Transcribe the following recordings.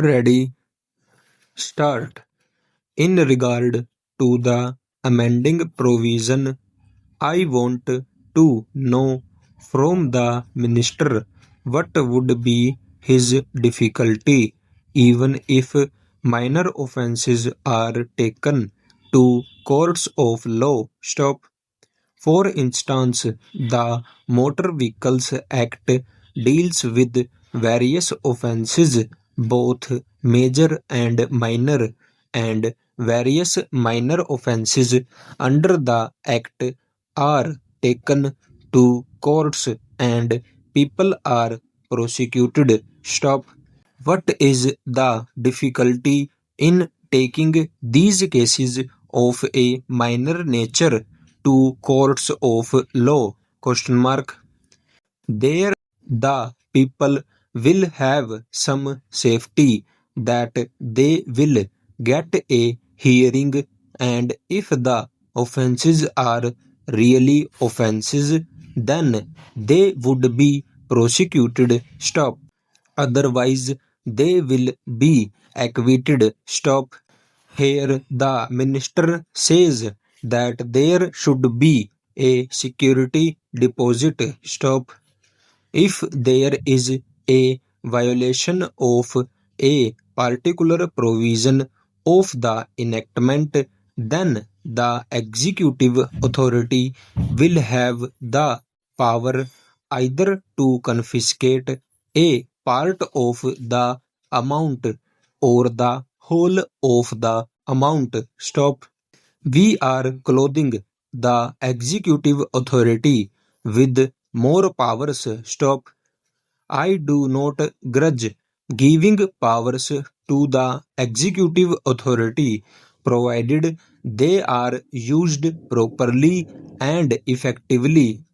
Ready, start. In regard to the amending provision, I want to know from the minister what would be his difficulty, even if minor offences are taken to courts of law. Stop. For instance, the Motor Vehicles Act deals with various offences, both major and minor, and various minor offences under the Act are taken to courts and people are prosecuted. Stop. What is the difficulty in taking these cases of a minor nature to courts of law? Question mark. There the people will have some safety that they will get a hearing, and if the offences are really offences, then they would be prosecuted. Stop. Otherwise they will be acquitted. Stop. Here the minister says that there should be a security deposit. Stop. If there is a violation of a particular provision of the enactment, then the executive authority will have the power either to confiscate a part of the amount or the whole of the amount. Stop. We are clothing the executive authority with more powers. Stop. I do not grudge giving powers to the executive authority, provided they are used properly and effectively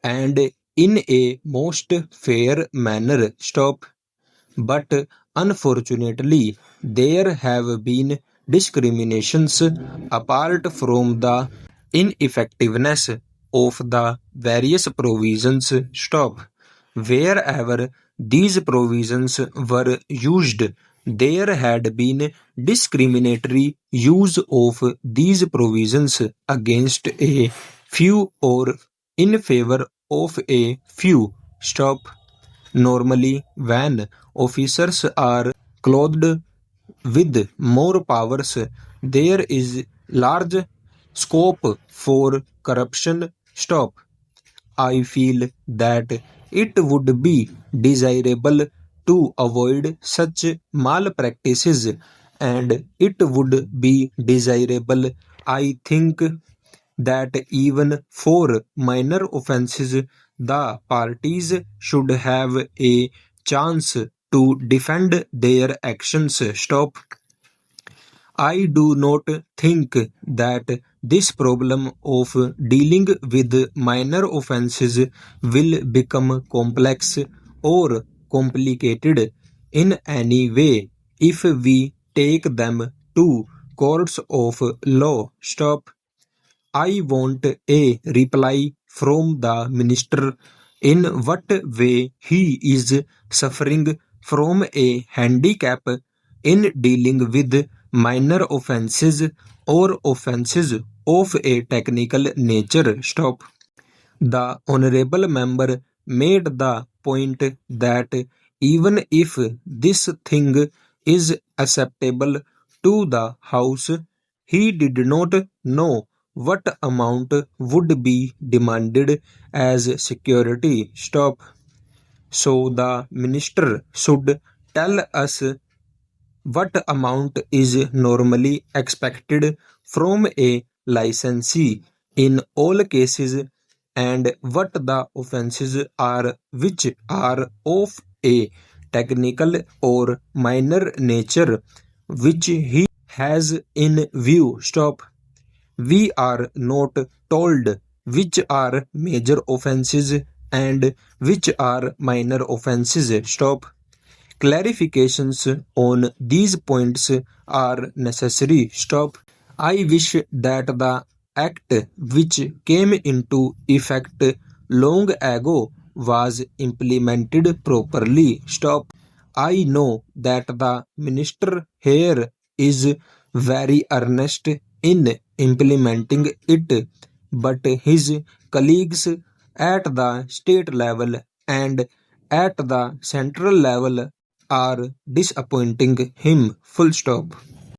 and in a most fair manner. Stop. But unfortunately, there have been discriminations apart from the ineffectiveness of the various provisions. Stop. Wherever these provisions were used, there had been discriminatory use of these provisions against a few or in favor of a few. Stop. Normally, when officers are clothed with more powers, there is large scope for corruption. Stop. I feel that it would be desirable to avoid such malpractices, and it would be desirable, I think, that even for minor offences, the parties should have a chance to defend their actions. Stop. I do not think that this problem of dealing with minor offences will become complex or complicated in any way if we take them to courts of law. Stop. I want a reply from the minister in what way he is suffering from a handicap in dealing with minor offences or offences of a technical nature. Stop. The honorable member made the point that even if this thing is acceptable to the House, he did not know what amount would be demanded as security. Stop. So the minister should tell us what amount is normally expected from a licensee in all cases and what the offences are which are of a technical or minor nature which he has in view. Stop. We are not told which are major offences and which are minor offences. Stop. Clarifications on these points are necessary. Stop. I wish that the act which came into effect long ago was implemented properly. Stop. I know that the minister here is very earnest in implementing it, but his colleagues at the state level and at the central level are disappointing him. Full stop.